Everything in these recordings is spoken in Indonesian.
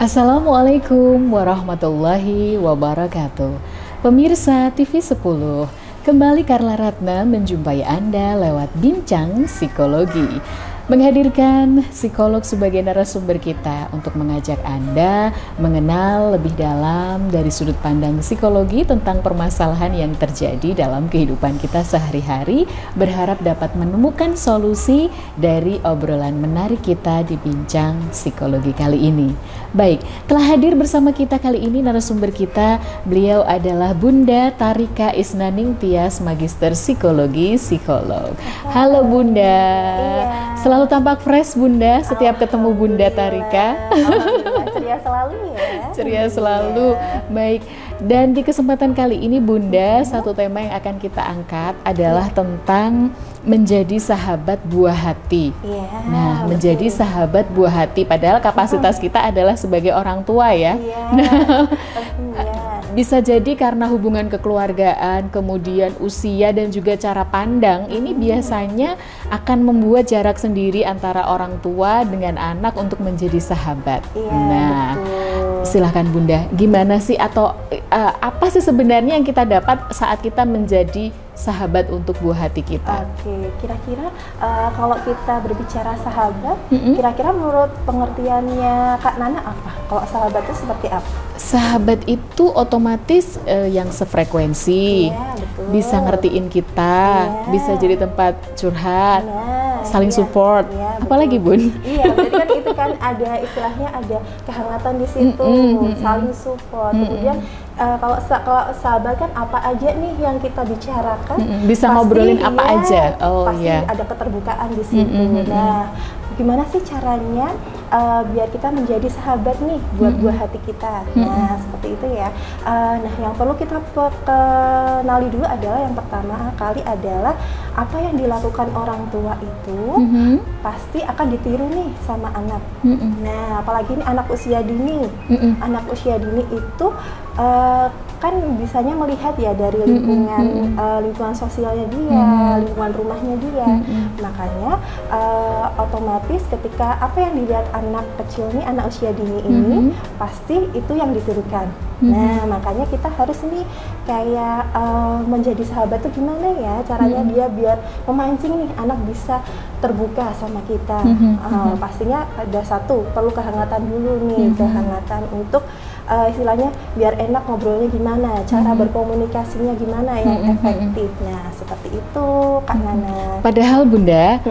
Assalamualaikum warahmatullahi wabarakatuh. Pemirsa TV 10, kembali Carla Ratna menjumpai Anda lewat Bincang Psikologi. Menghadirkan psikolog sebagai narasumber kita untuk mengajak Anda mengenal lebih dalam dari sudut pandang psikologi tentang permasalahan yang terjadi dalam kehidupan kita sehari-hari, berharap dapat menemukan solusi dari obrolan menarik kita di Bincang Psikologi kali ini. Baik, telah hadir bersama kita kali ini narasumber kita, beliau adalah Bunda Tarika Isnaning Tias, Magister Psikologi, psikolog. Halo Bunda. Iya. Selalu tampak fresh Bunda setiap ketemu Bunda Tarika. Ceria selalu ya. Ceria selalu. Baik. Dan di kesempatan kali ini Bunda, satu tema yang akan kita angkat adalah tentang menjadi sahabat buah hati. Iya, Nah, betul. menjadi sahabat buah hati, padahal kapasitas kita adalah sebagai orang tua ya. Iya. Iya. Bisa jadi karena hubungan kekeluargaan, kemudian usia dan juga cara pandang, ini biasanya akan membuat jarak sendiri antara orang tua dengan anak untuk menjadi sahabat. Iya, Nah, betul. silahkan Bunda, gimana sih atau apa sih sebenarnya yang kita dapat saat kita menjadi sahabat untuk buah hati kita? Oke, kira-kira kalau kita berbicara sahabat, Mm-mm. kira-kira menurut pengertiannya Kak Nana apa? Kalau sahabat itu seperti apa? Sahabat itu otomatis yang sefrekuensi, Iya, betul. bisa ngertiin kita, Iya. bisa jadi tempat curhat, Nah, saling iya. support. Iya, betul. Apalagi Bun? Iya, berarti kan itu kan ada istilahnya ada kehangatan di situ, saling support. Kemudian kalau sahabat kan apa aja nih yang kita bicarakan, Bisa pasti ngobrolin apa iya, aja. Oh pasti iya. ada keterbukaan di situ. Nah, gimana sih caranya biar kita menjadi sahabat nih buat buah hati kita? Nah, seperti itu ya. Nah, yang perlu kita kenali dulu adalah yang pertama kali adalah apa yang dilakukan orang tua itu pasti akan ditiru nih sama anak. Nah, apalagi ini anak usia dini. Anak usia dini itu kan bisanya melihat ya dari lingkungan lingkungan sosialnya dia, lingkungan rumahnya dia. Makanya otomatis ketika apa yang dilihat anak kecil nih, anak usia dini ini pasti itu yang ditirukan. Nah, makanya kita harus nih kayak menjadi sahabat tuh gimana ya caranya dia biar memancing nih anak bisa terbuka sama kita. Pastinya ada satu, perlu kehangatan dulu nih, kehangatan untuk istilahnya biar enak ngobrolnya gimana, cara berkomunikasinya gimana yang efektif. Nah, seperti itu Kak Nana. Padahal Bunda,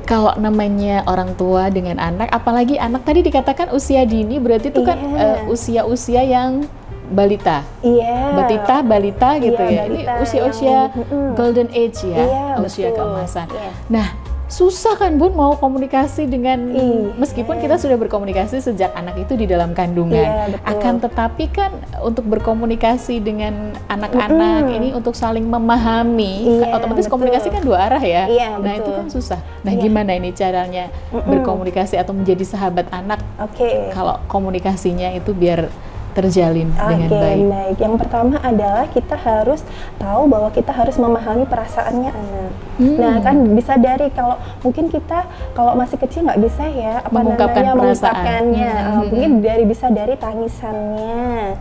kalau namanya orang tua dengan anak, apalagi anak tadi dikatakan usia dini, berarti itu kan Iya. usia-usia yang balita. Iya. Balita gitu Iya, ya. Ini balita usia-usia yang, golden age ya, Iya, usia betul. keemasan. Iya. Nah, susah kan Bun mau komunikasi dengan, Iya. meskipun kita sudah berkomunikasi sejak anak itu di dalam kandungan, Iya, betul. akan tetapi kan untuk berkomunikasi dengan anak-anak ini untuk saling memahami, Iya, otomatis betul. komunikasi kan dua arah ya. Iya, Nah itu betul. kan susah. Nah Iya. gimana ini caranya berkomunikasi atau menjadi sahabat anak Oke. kalau komunikasinya itu biar terjalin dengan Oke, baik? baik. Yang pertama adalah kita harus tahu bahwa kita harus memahami perasaannya anak. Nah, kan bisa dari kalau mungkin kita kalau masih kecil nggak bisa ya Mengungkapkan perasaan. mengungkapkannya. Mungkin bisa dari tangisannya.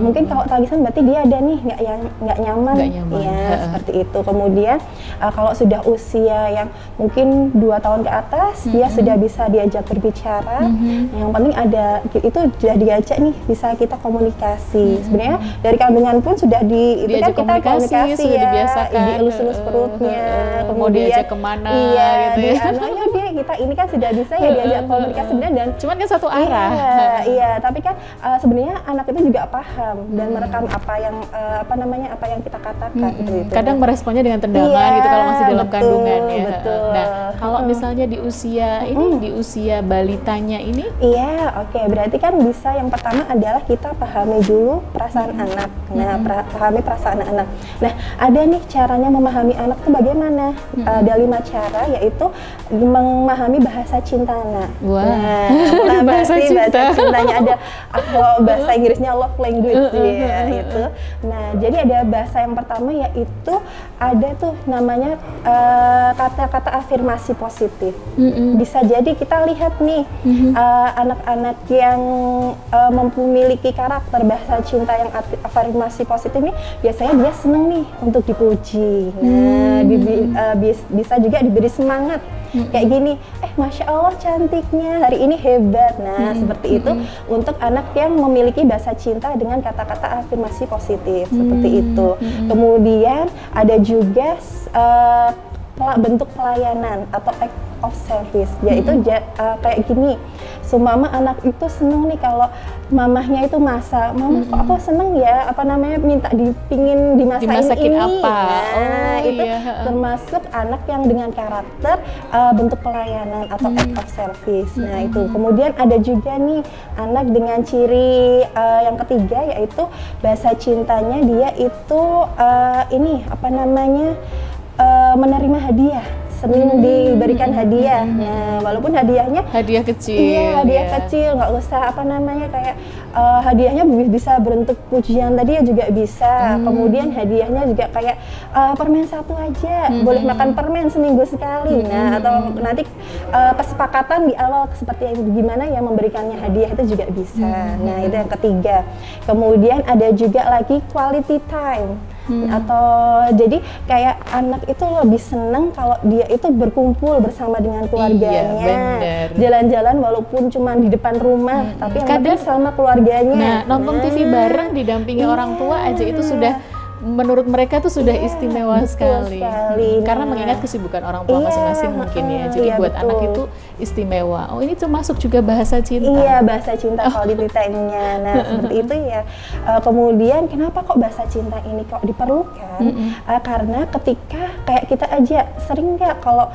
Mungkin kalau tangisan berarti dia ada nih nggak nyaman. Nggak nyaman. Ya, seperti itu. Kemudian kalau sudah usia yang mungkin 2 tahun ke atas, dia sudah bisa diajak berbicara. Yang penting ada itu sudah diajak nih bisa kita komunikasi. Sebenarnya dari kandungan pun sudah itu Diajak kan kita komunikasi sudah ya, dibiasakan, dielus-elus perutnya, mau diajak kemana iya, gitu ya. dia kita ini kan sudah bisa ya diajak komunikasi sebenarnya dan Cuman kan satu arah. Iya, tapi kan sebenarnya anak itu juga paham dan merekam apa yang apa yang kita katakan gitu. Kadang meresponnya dengan tendangan Iya, gitu kalau masih dalam betul, kandungan ya. betul. Nah, kalau misalnya di usia ini, di usia balitanya ini, Iya, oke. Berarti kan bisa yang pertama adalah kita pahami dulu perasaan anak. Nah, pahami perasaan anak. Nah, ada nih caranya memahami anak itu bagaimana? Ada 5 cara, yaitu memahami bahasa cinta anak. Wah. Nah, bahasa cintanya ada bahasa Inggrisnya love language ya itu. Nah, jadi ada bahasa yang pertama, yaitu ada tuh namanya kata-kata afirmasi positif. Bisa jadi kita lihat nih anak-anak yang memiliki karakter bahasa cinta yang afirmasi positif nih, biasanya dia seneng nih untuk dipuji. Nah, bisa juga diberi semangat. Kayak gini, Masya Allah cantiknya, hari ini hebat. Nah, seperti itu untuk anak yang memiliki bahasa cinta dengan kata-kata afirmasi positif, seperti itu. Kemudian ada juga bentuk pelayanan atau act of service, yaitu kayak gini. Mama anak itu seneng nih kalau mamahnya itu masak. Mama kok aku seneng ya, minta pingin dimasakin ini. Apa? Nah, itu termasuk anak yang dengan karakter bentuk pelayanan atau act of service. Nah, itu. Kemudian ada juga nih anak dengan ciri yang ketiga, yaitu bahasa cintanya dia itu menerima hadiah. Sering diberikan hadiah. Nah, walaupun hadiahnya hadiah kecil. Iya, hadiah kecil, nggak usah kayak hadiahnya bisa bentuk pujian tadi ya juga bisa. Kemudian hadiahnya juga kayak permen 1 aja, boleh makan permen seminggu sekali. Nah, atau nanti kesepakatan di awal seperti gimana ya memberikannya hadiah itu juga bisa. Nah, itu yang ketiga. Kemudian ada juga lagi quality time. Atau jadi kayak anak itu lebih seneng kalau dia itu berkumpul bersama dengan keluarganya, jalan-jalan walaupun cuma di depan rumah, tapi yang penting sama keluarganya. Nonton TV bareng didampingi orang tua aja itu sudah menurut mereka tuh sudah istimewa sekali. Karena mengingat kesibukan orang tua masing-masing mungkin ya. Jadi buat anak itu istimewa. Oh, ini termasuk juga bahasa cinta. Iya, bahasa cinta quality time-nya. Nah, seperti itu ya. Kemudian kenapa kok bahasa cinta ini kok diperlukan? Karena ketika kayak kita aja sering nggak kalau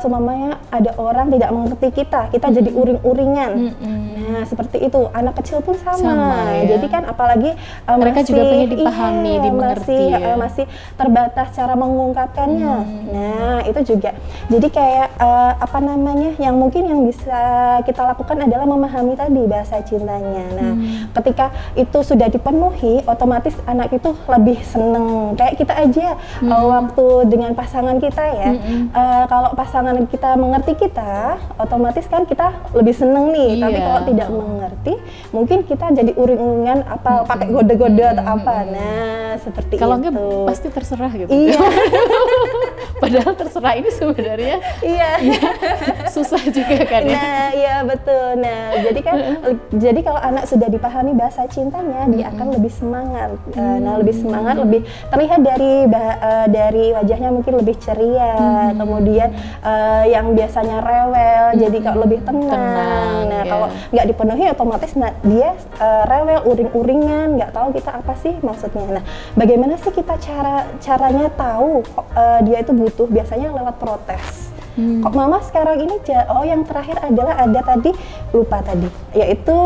seumpamanya ada orang tidak mengerti kita jadi uring-uringan. Nah, seperti itu. Anak kecil pun sama ya. Jadi kan apalagi mereka juga pengen dipahami, masih terbatas cara mengungkapkannya. Nah, itu juga. Jadi kayak yang mungkin yang bisa kita lakukan adalah memahami tadi bahasa cintanya. Nah, ketika itu sudah dipenuhi, otomatis anak itu lebih seneng. Kayak kita aja waktu dengan pasangan kita ya. Kalau pasangan kita mengerti kita, otomatis kan kita lebih seneng nih. Tapi kalau tidak mengerti, mungkin kita jadi uring-uringan pakai gode-gode atau apa. Nah, seperti kalau itu. Kalau enggak pasti terserah gitu. Iya. Padahal terserah ini sebenarnya susah juga kan ya. Nah, iya betul. Nah, jadi kalau anak sudah dipahami bahasa cintanya, dia akan lebih semangat. Lebih semangat, lebih terlihat dari wajahnya mungkin lebih ceria. Kemudian yang biasanya rewel jadi kalau lebih tenang. Nah, kalau nggak dipenuhi otomatis dia rewel, uring-uringan, nggak tahu kita apa sih maksudnya. Nah, bagaimana sih kita caranya tahu dia itu butuh? Biasanya lewat protes. Kok mama sekarang ini yang terakhir adalah ada tadi yaitu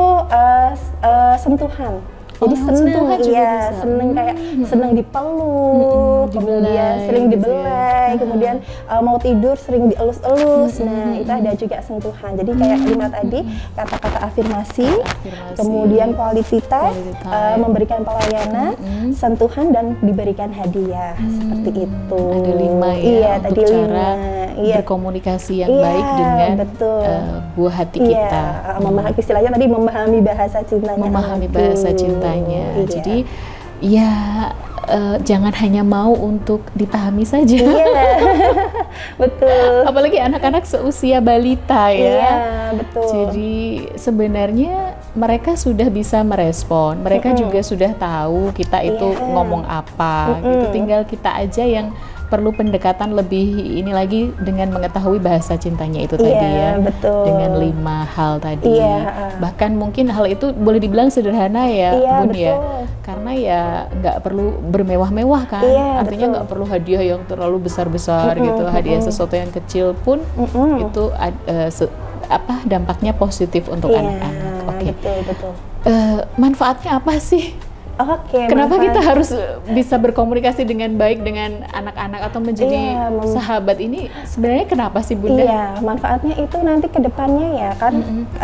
sentuhan. Jadi seneng kayak seneng dipeluk, kemudian sering dibelai, kemudian mau tidur sering dielus-elus. Nah, itu ada juga sentuhan. Jadi kayak 5 tadi, kata-kata afirmasi, kemudian quality time, memberikan pelayanan, sentuhan dan diberikan hadiah. Seperti itu. Ada 5 ya. Iya, untuk tadi cara berkomunikasi yang baik dengan buah hati kita. Istilahnya tadi memahami bahasa cintanya. Memahami bahasa cintanya. Jadi ya jangan hanya mau untuk dipahami saja. Iya, betul. Apalagi anak-anak seusia balita ya. Iya, betul. Jadi sebenarnya mereka sudah bisa merespon. Mereka juga sudah tahu kita itu ngomong apa. Gitu. Tinggal kita aja yang perlu pendekatan lebih ini lagi dengan mengetahui bahasa cintanya itu tadi ya. Betul. Dengan 5 hal tadi. Bahkan mungkin hal itu boleh dibilang sederhana ya, Bun betul. ya. Karena ya nggak perlu bermewah-mewah kan. Artinya nggak perlu hadiah yang terlalu besar-besar gitu. Hadiah sesuatu yang kecil pun itu dampaknya positif untuk anak-anak. Betul. Manfaatnya apa sih? Oke, Kenapa kita harus bisa berkomunikasi dengan baik dengan anak-anak atau menjadi sahabat ini? Sebenarnya kenapa sih Bunda? Iya, manfaatnya itu nanti ke depannya ya kan,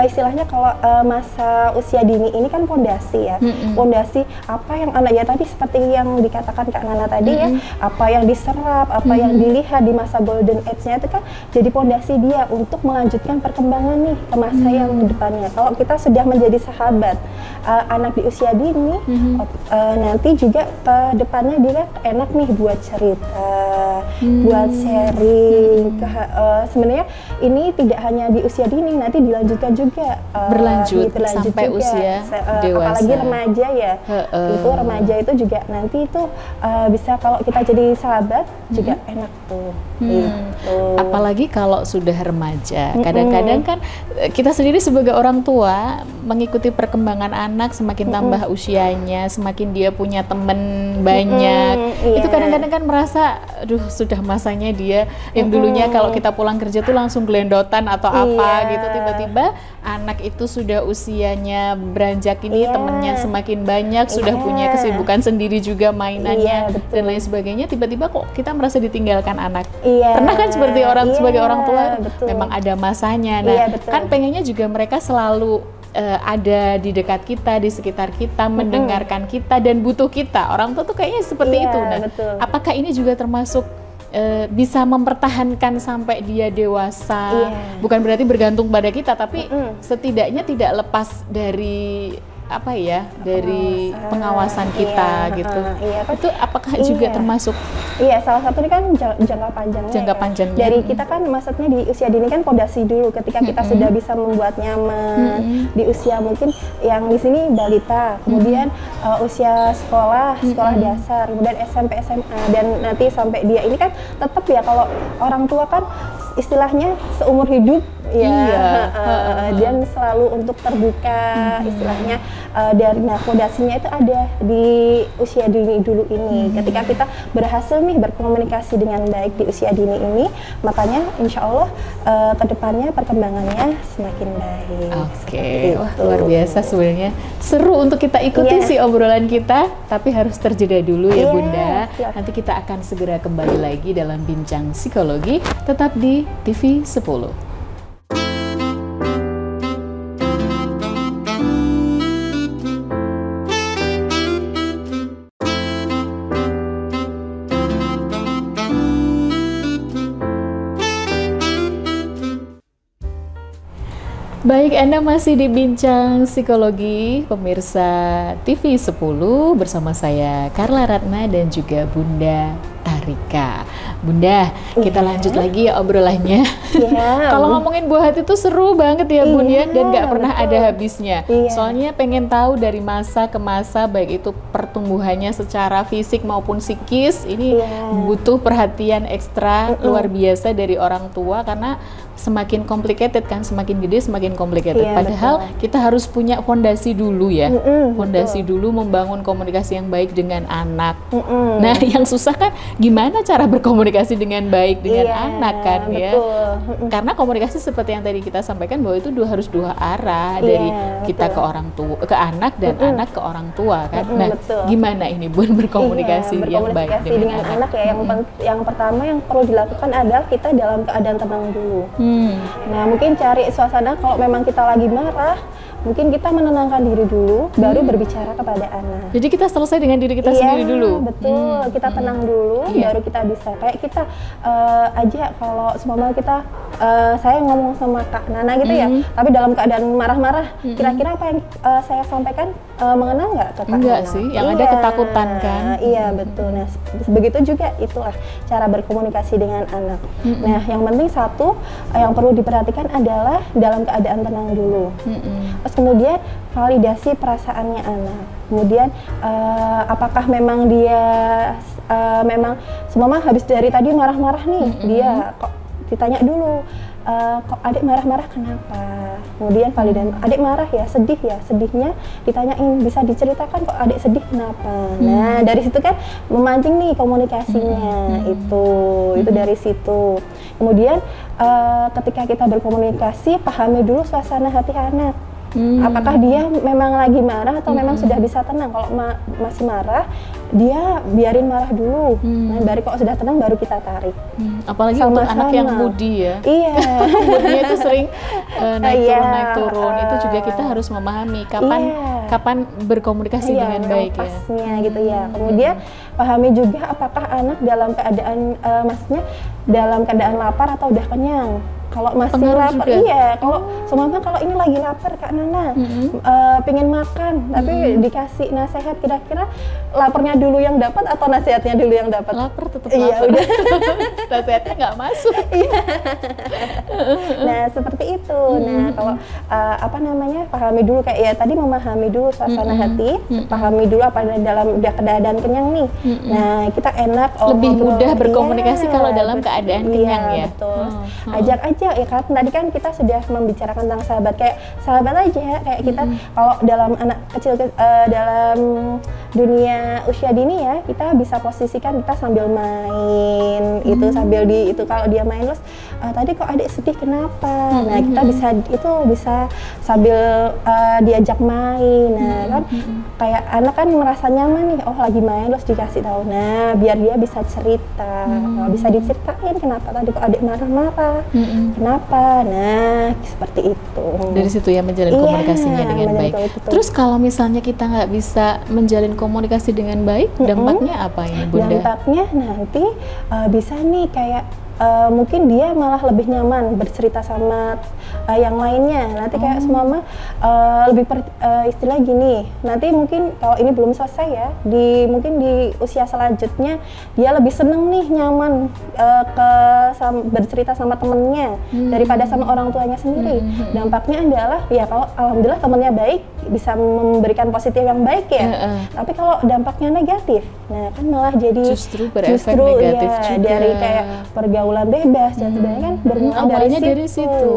istilahnya kalau masa usia dini ini kan pondasi ya, pondasi apa yang anak ya tadi seperti yang dikatakan Kak Nana tadi ya, apa yang diserap, apa yang dilihat di masa golden age-nya itu kan jadi pondasi dia untuk melanjutkan perkembangan nih ke masa yang depannya. Kalau kita sudah menjadi sahabat anak di usia dini, nanti juga ke depannya dia enak nih buat cerita, buat sharing. Sebenarnya ini tidak hanya di usia dini, nanti dilanjutkan juga berlanjut sampai juga, usia dewasa. Apalagi remaja ya, itu remaja itu juga nanti itu bisa kalau kita jadi sahabat juga enak tuh. Gitu. Apalagi kalau sudah remaja, kadang-kadang kan kita sendiri sebagai orang tua mengikuti perkembangan anak, semakin tambah usianya, semakin dia punya temen banyak, itu kadang-kadang kan merasa, aduh sudah masanya dia yang dulunya kalau kita pulang kerja tuh langsung gelendotan atau apa gitu, tiba-tiba anak itu sudah usianya beranjak ini, temennya semakin banyak, sudah punya kesibukan sendiri juga mainannya dan lain sebagainya, tiba-tiba kok kita merasa ditinggalkan anak. Pernah kan seperti sebagai orang tua, memang ada masanya. Nah, kan pengennya juga mereka selalu ada di dekat kita, di sekitar kita, mendengarkan kita dan butuh kita. Orang tua tuh kayaknya seperti itu. Nah, apakah ini juga termasuk bisa mempertahankan sampai dia dewasa? Bukan berarti bergantung pada kita, tapi setidaknya tidak lepas dari apa ya, dari pengawasan kita gitu. Itu apakah juga termasuk? Iya, salah satu ini kan jangka panjangnya. Jangka panjangnya. Dari kita kan maksudnya di usia dini kan pondasi dulu. Ketika kita sudah bisa membuat nyaman di usia mungkin yang di sini balita, kemudian usia sekolah dasar, kemudian SMP, SMA, dan nanti sampai dia ini kan tetap ya kalau orang tua kan istilahnya seumur hidup dan selalu untuk terbuka istilahnya dari fondasinya itu ada di usia dini dulu ini. Ketika kita berhasil nih berkomunikasi dengan baik di usia dini ini, makanya insya Allah kedepannya perkembangannya semakin baik. Wah, luar biasa sebenarnya. Seru untuk kita ikuti sih obrolan kita, tapi harus terjeda dulu ya Bunda. Nanti kita akan segera kembali lagi dalam Bincang Psikologi, tetap di TV 10. Baik, Anda masih di Bincang Psikologi, pemirsa TV 10 bersama saya Carla Ratna dan juga Bunda Tarika. Bunda, kita lanjut lagi ya obrolannya. Kalau ngomongin buah hati itu seru banget ya Bun ya, dan nggak pernah ada habisnya. Soalnya pengen tahu dari masa ke masa, baik itu pertumbuhannya secara fisik maupun psikis, ini butuh perhatian ekstra luar biasa dari orang tua, karena semakin complicated kan, semakin gede semakin complicated. Padahal kita harus punya fondasi dulu ya, fondasi dulu membangun komunikasi yang baik dengan anak. Nah, yang susah kan gimana cara berkomunikasi dengan baik dengan anak kan ya. Karena komunikasi seperti yang tadi kita sampaikan bahwa itu harus dua arah, dari kita ke orang tua, ke anak, dan anak ke orang tua kan. Nah, gimana ini Bun berkomunikasi yang baik dengan anak ya? Yang pertama yang perlu dilakukan adalah kita dalam keadaan tenang dulu. Nah, mungkin cari suasana, kalau memang kita lagi marah, mungkin kita menenangkan diri dulu, baru berbicara kepada anak. Jadi kita selesai dengan diri kita sendiri dulu? Betul, kita tenang dulu, baru kita bisa. Kayak kita aja kalau seumpama kita, saya ngomong sama Kak Nana gitu ya, tapi dalam keadaan marah-marah, kira-kira apa yang saya sampaikan mengenal nggak ke Kak Nana? Enggak sih, yang ada ketakutan kan? Iya, betul. Nah, begitu juga itulah cara berkomunikasi dengan anak. Nah, yang penting satu, yang perlu diperhatikan adalah dalam keadaan tenang dulu. Terus kemudian validasi perasaannya anak. Kemudian apakah memang dia memang semua habis dari tadi marah-marah nih, dia kok ditanya dulu, kok adik marah-marah kenapa? Kemudian validasi, adik marah ya, sedihnya ditanyain, bisa diceritakan kok adik sedih kenapa? Nah, dari situ kan memancing nih komunikasinya, itu dari situ. Kemudian ketika kita berkomunikasi, pahami dulu suasana hati anak. Apakah dia memang lagi marah atau memang sudah bisa tenang. Kalau masih marah, dia biarin marah dulu. Nah, baru kalau sudah tenang baru kita tarik. Apalagi untuk anak yang moody ya. Iya. Moodnya itu sering naik turun. Itu juga kita harus memahami kapan berkomunikasi dengan baik pasnya, gitu ya. Kemudian pahami juga apakah anak dalam keadaan maksudnya dalam keadaan lapar atau udah kenyang. Kalau masih lapar, iya. Kalau semama kalau ini lagi lapar Kak Nana, pengen makan, tapi dikasih nasihat, kira-kira laparnya dulu yang dapat atau nasihatnya dulu yang dapat? Lapar tetap lapar. Iya, udah. Nasihatnya nggak masuk. Iya. Nah seperti itu. Nah kalau pahami dulu kayak ya tadi, memahami dulu suasana hati, pahami dulu apa dalam udah keadaan kenyang nih. Nah kita enak lebih mudah berkomunikasi kalau dalam keadaan kenyang ya. Betul. Ajak aja ya kan, tadi kan kita sudah membicarakan tentang sahabat, kayak sahabat aja kayak kita kalau dalam anak kecil dalam dunia usia dini ya, kita bisa posisikan kita sambil main itu sambil kalau dia main terus tadi kok adik sedih kenapa, nah kita bisa sambil diajak main, nah kan kayak anak kan merasa nyaman nih, oh lagi main terus dikasih tahu, nah biar dia bisa cerita, bisa diceritain kenapa tadi kok adik marah-marah, kenapa, nah seperti itu. Dari situ ya menjalin komunikasinya dengan baik. Terus kalau misalnya kita nggak bisa menjalin komunikasi dengan baik, dampaknya apa ini Bunda? Dampaknya nanti bisa nih kayak mungkin dia malah lebih nyaman bercerita sama yang lainnya. Nanti kayak semama lebih istilah gini. Nanti mungkin kalau ini belum selesai ya, mungkin di usia selanjutnya dia lebih seneng nih nyaman bercerita sama temennya daripada sama orang tuanya sendiri. Dampaknya adalah ya kalau alhamdulillah temennya baik, bisa memberikan positif yang baik ya. Tapi kalau dampaknya negatif, nah kan malah jadi justru berefek negatif juga. Dari kayak pergaulan bebas dan sebenarnya kan bermula dari situ.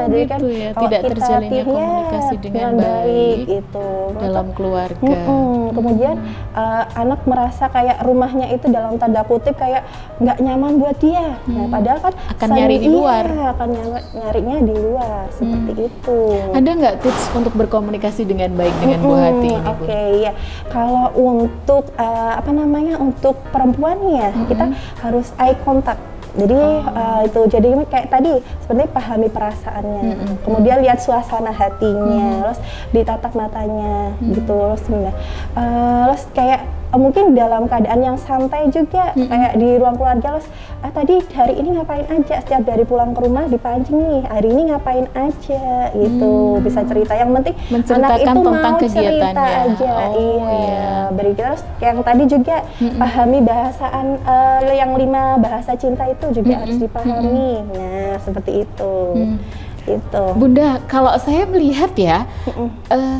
Jadi kan ya, tidak terjalinnya komunikasi dengan baik itu dalam keluarga. Kemudian anak merasa kayak rumahnya itu dalam tanda kutip kayak nggak nyaman buat dia. Nah, padahal kan akan nyari di luar. Akan nyarinya di luar seperti itu. Ada nggak tips untuk berkomunikasi dengan baik dengan Bu Hati ini, Bu? Ya. Kalau untuk untuk perempuan ya, kita harus eye contact. Jadi jadi kayak tadi sebenarnya pahami perasaannya, kemudian lihat suasana hatinya, terus ditatap matanya gitu, terus kayak mungkin dalam keadaan yang santai juga, kayak di ruang keluarga, terus tadi hari ini ngapain aja, setiap dari pulang ke rumah dipancing nih, hari ini ngapain aja gitu, bisa cerita, yang penting anak itu mau cerita aja. Beri terus yang tadi juga pahami bahasaan yang 5 bahasa cinta itu juga harus dipahami. Nah seperti itu. Itu. Bunda, kalau saya melihat ya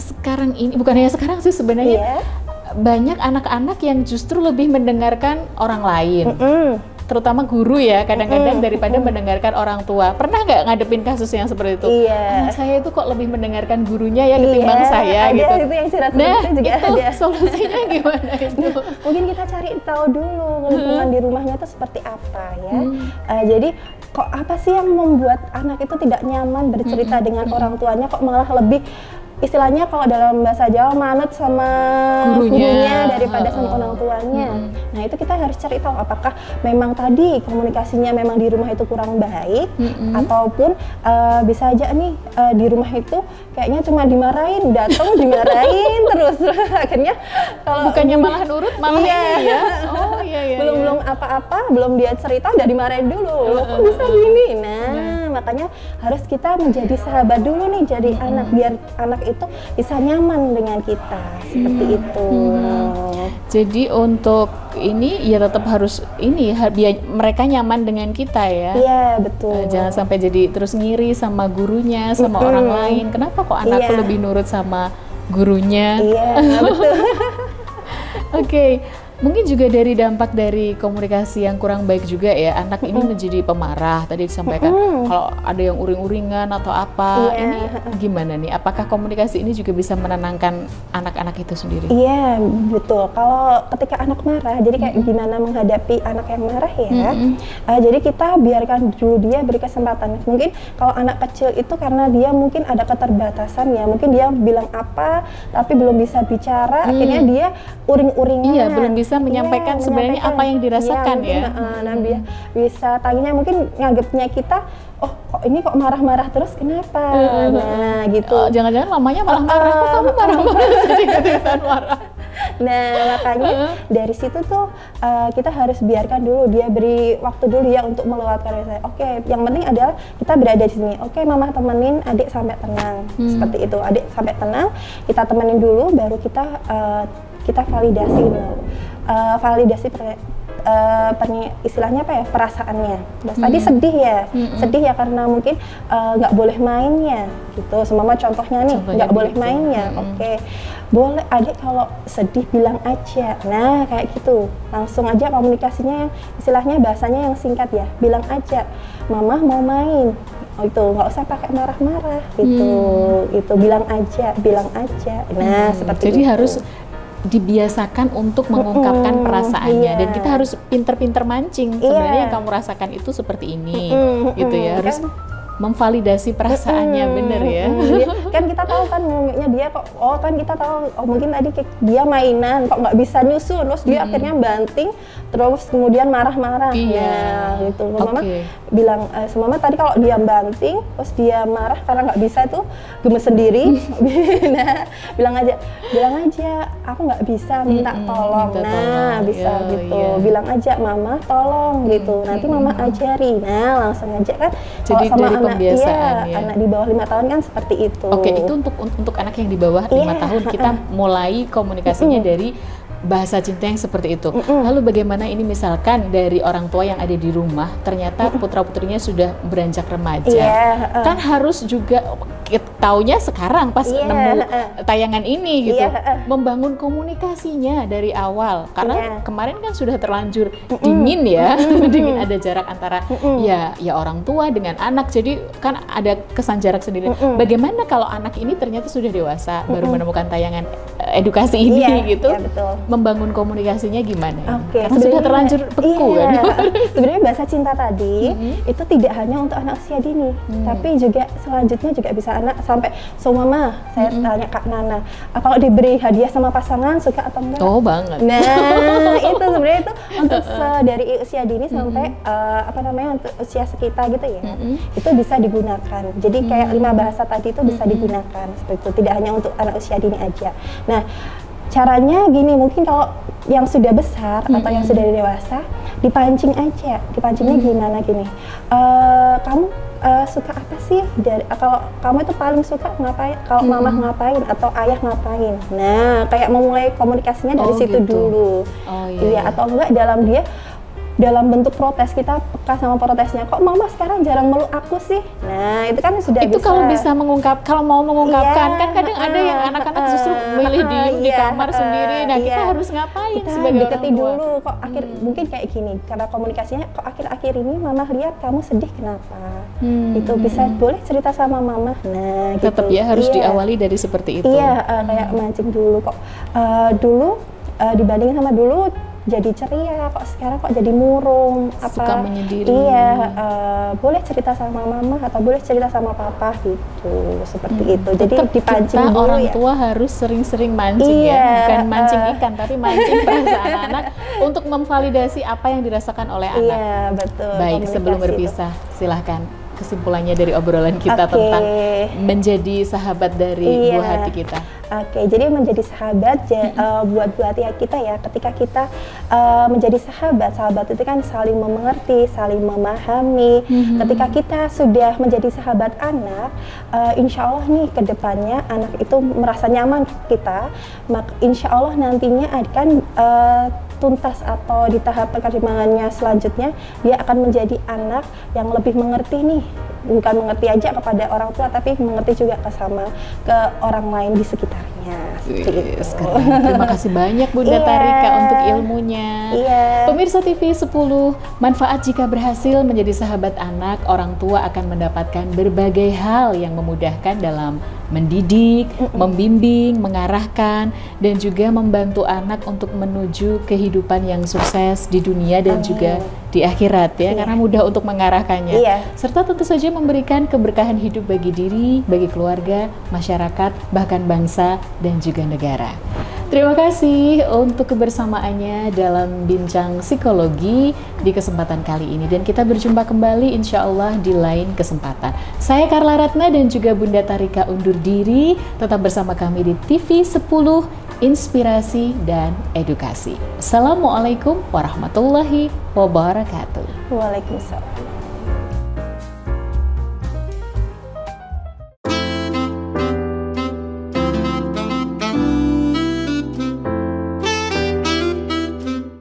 sekarang ini, bukan hanya sekarang sih sebenarnya, banyak anak-anak yang justru lebih mendengarkan orang lain, terutama guru ya kadang-kadang daripada mendengarkan orang tua. Pernah nggak ngadepin kasus yang seperti itu? Anak saya itu kok lebih mendengarkan gurunya ya ketimbang saya gitu. Itu yang cerita juga itu ada. Solusinya gimana itu? Mungkin kita cari tahu dulu lingkungan di rumahnya itu seperti apa ya. Jadi kok apa sih yang membuat anak itu tidak nyaman bercerita dengan orang tuanya, kok malah lebih istilahnya kalau dalam bahasa Jawa manut sama gurunya daripada sama orang tuanya. Nah itu kita harus cari tahu apakah memang tadi komunikasinya memang di rumah itu kurang baik, ataupun bisa aja nih di rumah itu kayaknya cuma dimarahin, datang dimarahin terus akhirnya kalau bukannya malah nurut malah ini ya. Belum apa-apa, belum dia cerita udah dimarahin dulu. Loh, kok bisa gini? Nah makanya harus kita menjadi sahabat dulu nih, jadi anak, biar anak itu bisa nyaman dengan kita seperti itu. Jadi untuk ini ya tetap harus ini biar mereka nyaman dengan kita ya. Iya betul. Jangan sampai jadi terus ngiri sama gurunya, sama orang lain. Kenapa kok anakku lebih nurut sama gurunya? Iya betul. Oke. Mungkin juga dari dampak dari komunikasi yang kurang baik juga ya, anak ini menjadi pemarah. Tadi disampaikan kalau ada yang uring-uringan atau apa, ini gimana nih? Apakah komunikasi ini juga bisa menenangkan anak-anak itu sendiri? Iya, betul. Kalau ketika anak marah, jadi kayak gimana menghadapi anak yang marah ya. Jadi kita biarkan dulu dia beri kesempatan. Mungkin kalau anak kecil itu karena dia mungkin ada keterbatasan ya, mungkin dia bilang apa tapi belum bisa bicara, akhirnya dia uring-uringan. Iya, belum bisa menyampaikan sebenarnya apa yang dirasakan ya. Nah, bisa tanya mungkin nganggapnya kita, oh kok ini kok marah-marah terus kenapa? Nah gitu. Jangan-jangan mamanya malah marah, kok kamu marah-marah jadi ketika marah. Nah makanya dari situ tuh kita harus biarkan dulu dia, beri waktu dulu ya untuk meluapkan rasa. Oke, yang penting adalah kita berada di sini. Oke, mama temenin adik sampai tenang. Seperti itu, adik sampai tenang, kita temenin dulu, baru kita validasi dulu. Istilahnya apa ya, perasaannya. Tadi sedih ya karena mungkin nggak boleh mainnya gitu. Semama contohnya nih, nggak boleh mainnya. Oke, boleh adik kalau sedih bilang aja. Nah kayak gitu, langsung aja komunikasinya yang istilahnya bahasanya yang singkat ya, bilang aja, mama mau main. Oh itu nggak usah pakai marah-marah gitu, itu bilang aja. Nah seperti jadi itu. harus dibiasakan untuk mengungkapkan perasaannya, dan kita harus pinter-pinter mancing sebenarnya yang kamu rasakan itu seperti ini, gitu ya, harus memvalidasi perasaannya, bener ya. Kan kita tahu kan ngomongnya dia kok, kan kita tahu, mungkin tadi dia mainan kok nggak bisa nyusu, terus dia akhirnya banting, terus kemudian marah-marah. Ya gitu. Mama bilang, mama tadi kalau dia banting, terus dia marah karena nggak bisa tuh gemes sendiri. Nah, bilang aja, aku nggak bisa, minta tolong. Nah, bisa gitu. Bilang aja, mama tolong gitu. Nanti mama ajari. Nah, langsung aja kan. Jadi dari pembiasaan anak di bawah 5 tahun kan seperti itu. Oke, itu untuk anak yang di bawah 5 tahun kita mulai komunikasinya dari bahasa cinta yang seperti itu. Lalu bagaimana ini misalkan dari orang tua yang ada di rumah ternyata putra-putrinya sudah beranjak remaja, kan harus juga taunya sekarang pas nemu tayangan ini gitu, membangun komunikasinya dari awal, karena kemarin kan sudah terlanjur dingin ya, dingin, ada jarak antara ya orang tua dengan anak, jadi kan ada kesan jarak sendiri. Bagaimana kalau anak ini ternyata sudah dewasa baru menemukan tayangan edukasi ini gitu, membangun komunikasinya gimana? Karena sudah terlanjur beku kan. Sebenarnya bahasa cinta tadi itu tidak hanya untuk anak usia dini, tapi juga selanjutnya juga bisa anak sampai mama, saya tanya Kak Nana, kalau diberi hadiah sama pasangan suka atau enggak? Oh banget. Nah itu sebenarnya itu untuk dari usia dini sampai untuk usia sekitar gitu ya, itu bisa digunakan. Jadi kayak 5 bahasa tadi itu bisa digunakan seperti itu, tidak hanya untuk anak usia dini aja. Nah caranya gini, mungkin kalau yang sudah besar atau yang sudah dewasa, dipancing aja. Dipancingnya gimana gini, kamu suka apa sih kalau kamu itu paling suka ngapain, kalau mama ngapain atau ayah ngapain. Nah kayak memulai komunikasinya dari situ gitu dulu. Atau enggak dalam bentuk protes, kita peka sama protesnya, kok mama sekarang jarang meluk aku sih. Nah itu kan sudah itu bisa. Kalau mau mengungkapkan kan kadang ada yang anak-anak justru milih diem di kamar sendiri. Nah kita harus ngapain kita sebagai orang tua? Dulu kok mungkin kayak gini, karena komunikasinya kok akhir-akhir ini mama lihat kamu sedih kenapa. Itu bisa boleh cerita sama mama. Nah tetap gitu. Ya harus diawali dari seperti itu. Kayak mancing dulu kok dulu dibandingin sama dulu jadi ceria, kok sekarang kok jadi murung, suka menyendiri. Boleh cerita sama mama atau boleh cerita sama papa gitu, seperti itu. Jadi dipancing kita dulu orang tua harus sering-sering mancing bukan mancing ikan tapi mancing perasaan anak untuk memvalidasi apa yang dirasakan oleh anak. Iya, betul. Baik, sebelum berpisah, silahkan kesimpulannya dari obrolan kita tentang menjadi sahabat dari buah hati kita. Jadi menjadi sahabat buat buah hati kita ya, ketika kita menjadi sahabat itu kan saling mengerti, saling memahami. Ketika kita sudah menjadi sahabat anak, insya Allah nih ke depannya anak itu merasa nyaman kita, maka insya Allah nantinya akan tuntas atau di tahap perkembangannya selanjutnya dia akan menjadi anak yang lebih mengerti nih, bukan mengerti aja kepada orang tua tapi mengerti juga ke orang lain di sekitarnya. Ya, Wis, keren. Terima kasih banyak Bunda Tarika untuk ilmunya. Pemirsa TV 10, manfaat jika berhasil menjadi sahabat anak, orang tua akan mendapatkan berbagai hal yang memudahkan dalam mendidik, membimbing, mengarahkan, dan juga membantu anak untuk menuju kehidupan yang sukses di dunia dan juga di akhirat ya, karena mudah untuk mengarahkannya. Serta tentu saja memberikan keberkahan hidup bagi diri, bagi keluarga, masyarakat, bahkan bangsa dan juga negara. Terima kasih untuk kebersamaannya dalam Bincang Psikologi di kesempatan kali ini, dan kita berjumpa kembali insya Allah di lain kesempatan. Saya Carla Ratna dan juga Bunda Tarika undur diri. Tetap bersama kami di TV 10, Inspirasi dan Edukasi. Assalamualaikum warahmatullahi wabarakatuh. Waalaikumsalam.